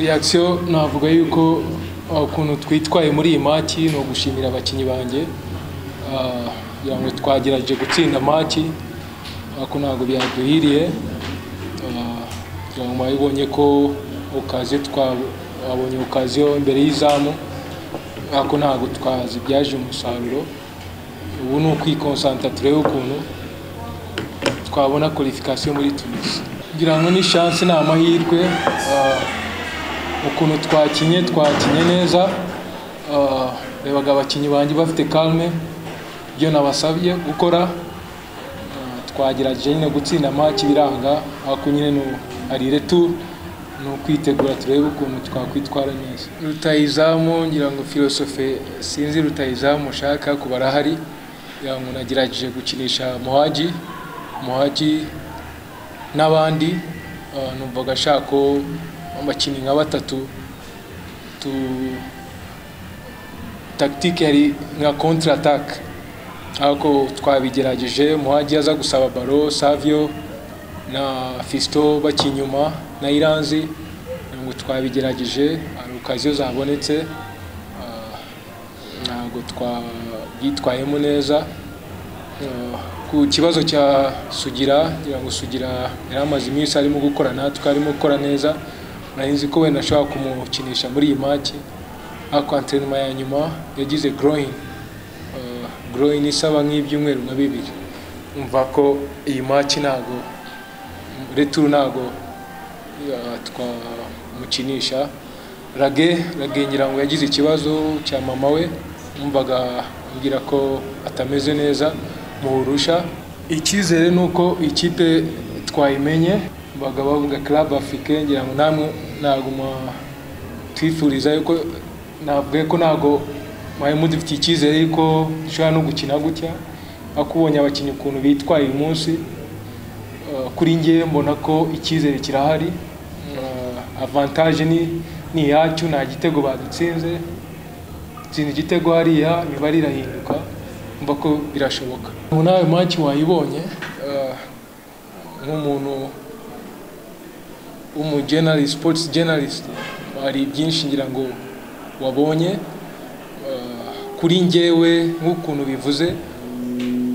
reaction navuga yuko ukuntu twitwaye muri iyi match no gushimira abakinyi banjye kugira ngo twagerageje gutsinda match ako ntago byaduhiriye kugira ngo mwabonye ko twabonye okaziyo imbere y'izamu ako ntago twazibyaje umusaruro. Ubu ni ukwikonsantra turebe ukuntu twabona qualification muri Tunis kugira ngo ni chance na amahirwe ukuntu twakinye neza rebaga abakinyi banjye bafite calme byo nabasabye gukora twagerageje nyine gutsinda match biranga ako nyine no ari retour no kwitegura turebe ukuntu twakwitwara neza. Rutayizamu ngira ngo philosophe sinzi rutayizamu ushaka kubara hari yangu nagerageje gukinisha Muhaji n'abandi numvaga shako abakinyi nka batatu tactique yari nka contre attaque ako twabigerageje. Muhaji aza gusaba baro, Savio na Fisto bakinyuma na Iranzi ngo twabigerageje okaziyo zabonetse ntago twitwayemo neza. Ku kibazo cya Sugira ngira ngo Sugira yaramaze iminsi arimo gukorana tukarimo gukora neza narinzi ko wenda ashaka kumukinisha muri iyi match ako entraînement ya nyuma yagize groin isaba nk'ibyumweru na bibiri umva ko iyi match ntago retour ntago twamukinisha. Rage ngira ngo yagize ikibazo cya mama we umvaga ngira ko atameze neza muhurusha. Icyizere nuko ikipe twayimenye baga bavuga Club Africain ngira ngo namwe naguma twifuriza yuko nabwe ko nago mwaye mudifite icyizere yuko dushobora no gukina gutya akubonye abakinyi ukuntu bitwaye uyu munsi kuri ngiye mbona ko icyizere kirahari. Avantage ni yacu nta gitego badutsinze zindi igitego hariya imibare irahinduka mba ko birashoboka. Nawe match wayibonye nk'umuntu sports journalist ari byinshi ngira ngo wabonye kuri ngewe nk'ukuntu bivuze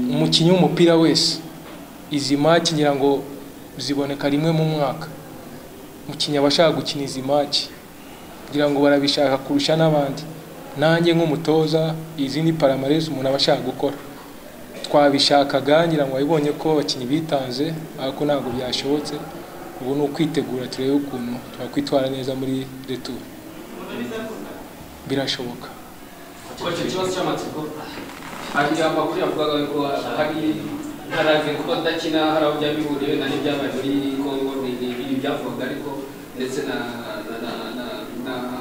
umukinyi w'umupira wese izi match ngira ngo ziboneka rimwe mu mwaka. Umukinyi abashaka gukina izi match ngira ngo barabishaka kurusha n'abandi. Nanjye nk'umutoza izindi palmarès umuntu abashaka gukora twabishakaga ngira ngo wabibonye ko abakinyi bitanze ariko ntago byashobotse. Ubu no kwitegura turebe ukuntu twakwitwara neza muri retour birashoboka. Ikibazo cy'amatsiko hari amakuru yavugaga ko hari ntarave ko badakina hari aho byabihuriye na n'ibyabaye muri Congo ni byavuga ariko ndetse na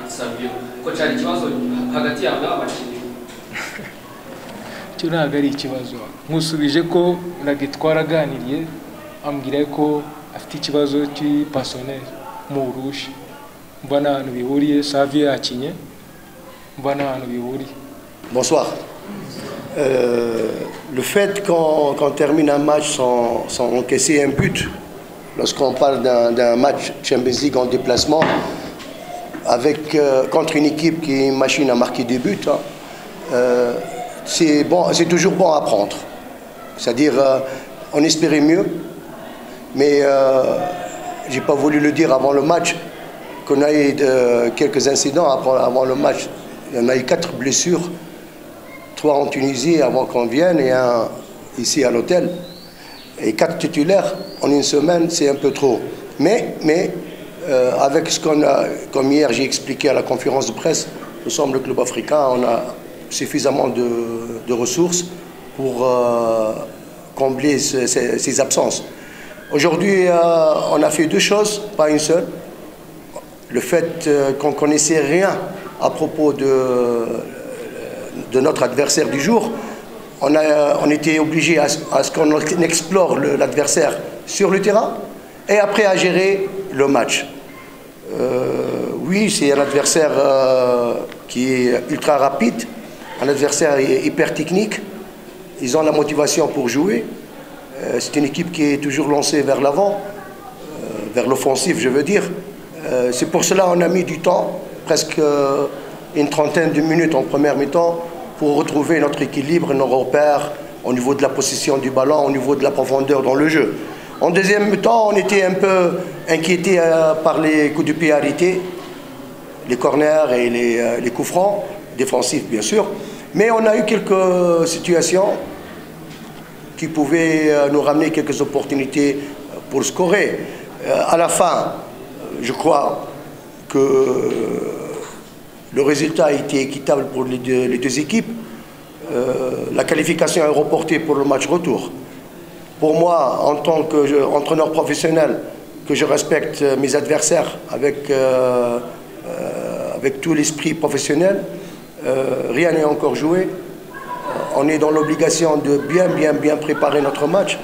Savio ko cyari ikibazo hagati yabo n'abakinyi cyo ntago ari ikibazo nkusubije ko nagitwaraganiriye ambwira ko afite ikibazo cy'personnel mu Burushi mbana ahantu bihuriye Savio yakinye mbana ahantu bihuriye. Bonsoir. Le fait qu'on termine un match sans encaisser un but, lorsqu'on parle d'un match Champions League en déplacement, contre une équipe qui est une machine à marquer des buts, c'est toujours bon à prendre. C'est-à-dire, on espérait mieux, mais je n'ai pas voulu le dire avant le match, qu'on a eu quelques incidents avant le match. Il y en a eu 4 blessures. 3 en Tunisie avant qu'on vienne et 1 ici à l'hôtel. Et 4 titulaires en une semaine, c'est un peu trop. Mais avec ce qu'on a, comme hier j'ai expliqué à la conférence de presse, nous sommes le club africain, on a suffisamment de ressources pour combler ces absences. Aujourd'hui, on a fait 2 choses, pas une seule. Le fait qu'on ne connaissait rien à propos de notre adversaire du jour, on était obligé à ce qu'on explore l'adversaire sur le terrain et après à gérer le match. Oui, c'est un adversaire qui est ultra rapide, un adversaire hyper technique. Ils ont la motivation pour jouer. C'est une équipe qui est toujours lancée vers l'avant, vers l'offensive, je veux dire. C'est pour cela qu'on a mis du temps, presque une trentaine de minutes en première mi-temps, pour retrouver notre équilibre, nos repères au niveau de la possession du ballon, au niveau de la profondeur dans le jeu. En deuxième mi-temps, on était un peu inquiété par les coups de pied arrêtés, les corners et les coups francs, défensifs bien sûr. Mais on a eu quelques situations qui pouvaient nous ramener quelques opportunités pour scorer. À la fin, je crois que le résultat a été équitable pour les deux équipes. La qualification est reportée pour le match retour. Pour moi, en tant qu'entraîneur professionnel, que je respecte mes adversaires avec tout l'esprit professionnel, rien n'est encore joué. On est dans l'obligation de bien préparer notre match.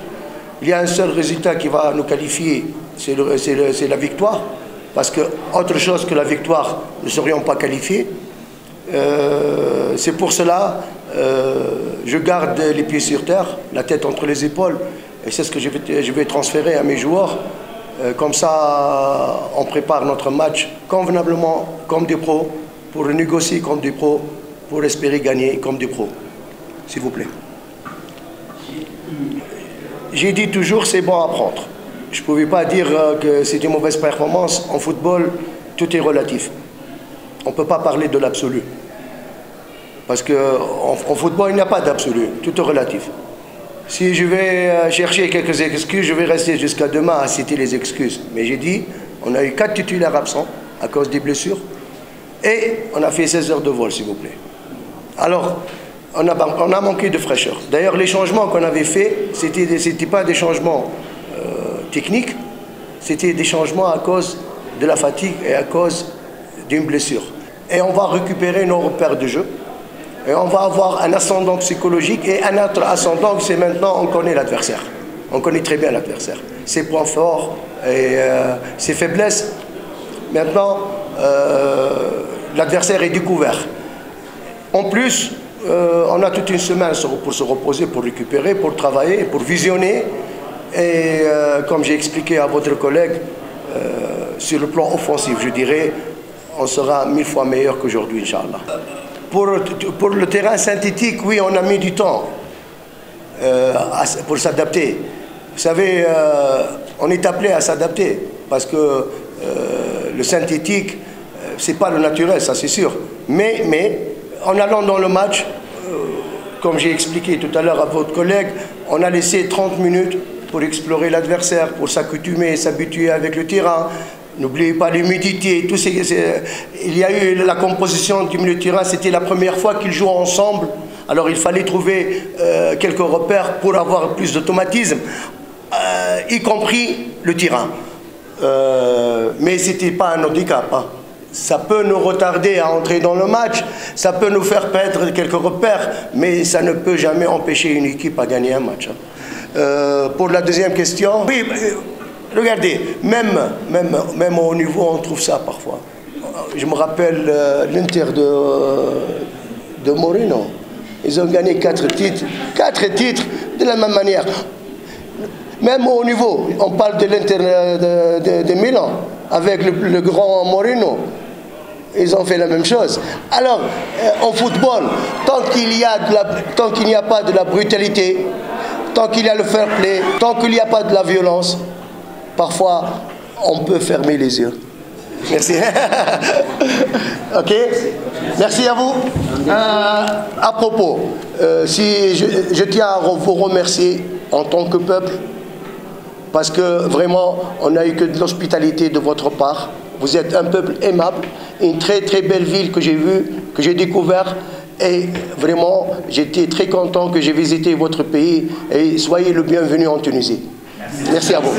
Il y a un seul résultat qui va nous qualifier, c'est la victoire. Parce que autre chose que la victoire, nous ne serions pas qualifiés. C'est pour cela je garde les pieds sur terre, la tête entre les épaules, et c'est ce que je vais transférer à mes joueurs. Comme ça, on prépare notre match convenablement comme des pros, pour négocier comme des pros, pour espérer gagner comme des pros. S'il vous plaît. J'ai dit toujours, c'est bon à prendre. Je ne pouvais pas dire que c'est une mauvaise performance. En football, tout est relatif. On ne peut pas parler de l'absolu. Parce qu'en football, il n'y a pas d'absolu. Tout est relatif. Si je vais chercher quelques excuses, je vais rester jusqu'à demain à citer les excuses. Mais j'ai dit, on a eu 4 titulaires absents à cause des blessures. Et on a fait 16 heures de vol, s'il vous plaît. Alors, on a manqué de fraîcheur. D'ailleurs, les changements qu'on avait faits, ce n'étaient pas des changements techniques, c'était des changements à cause de la fatigue et à cause d'une blessure. Et on va récupérer nos repères de jeu. Et on va avoir un ascendant psychologique et un autre ascendant, c'est maintenant on connaît l'adversaire. On connaît très bien l'adversaire. Ses points forts et ses faiblesses. Maintenant, l'adversaire est découvert. En plus, on a toute une semaine pour se reposer, pour récupérer, pour travailler, pour visionner. Et comme j'ai expliqué à votre collègue, sur le plan offensif, je dirais, on sera 1000 fois meilleur qu'aujourd'hui, Inch'Allah. Pour le terrain synthétique, oui, on a mis du temps pour s'adapter. Vous savez, on est appelé à s'adapter parce que le synthétique, c'est pas le naturel, ça c'est sûr. Mais en allant dans le match, comme j'ai expliqué tout à l'heure à votre collègue, on a laissé 30 minutes pour explorer l'adversaire, pour s'accoutumer, s'habituer avec le terrain. N'oubliez pas l'humidité, il y a eu la composition du milieu de terrain, c'était la première fois qu'ils jouent ensemble. Alors il fallait trouver quelques repères pour avoir plus d'automatisme, y compris le terrain. Mais ce n'était pas un handicap. Hein. Ça peut nous retarder à entrer dans le match, ça peut nous faire perdre quelques repères, mais ça ne peut jamais empêcher une équipe à gagner un match. Hein. Pour la deuxième question, oui, regardez, même au haut niveau, on trouve ça parfois. Je me rappelle l'Inter de Mourinho. Ils ont gagné 4 titres de la même manière. Même au haut niveau, on parle de l'Inter de Milan, avec le grand Mourinho. Ils ont fait la même chose. Alors, en football, tant qu'il n'y a pas de la brutalité, tant qu'il y a le fair play, tant qu'il n'y a pas de la violence, parfois, on peut fermer les yeux. Merci. Ok. Merci à vous. À propos, si je tiens à vous remercier en tant que peuple, parce que vraiment, on n'a eu que de l'hospitalité de votre part. Vous êtes un peuple aimable, une très très belle ville que j'ai vue, que j'ai découvert. Et vraiment, j'étais très content que j'ai visité votre pays. Et soyez le bienvenu en Tunisie. Merci à vous.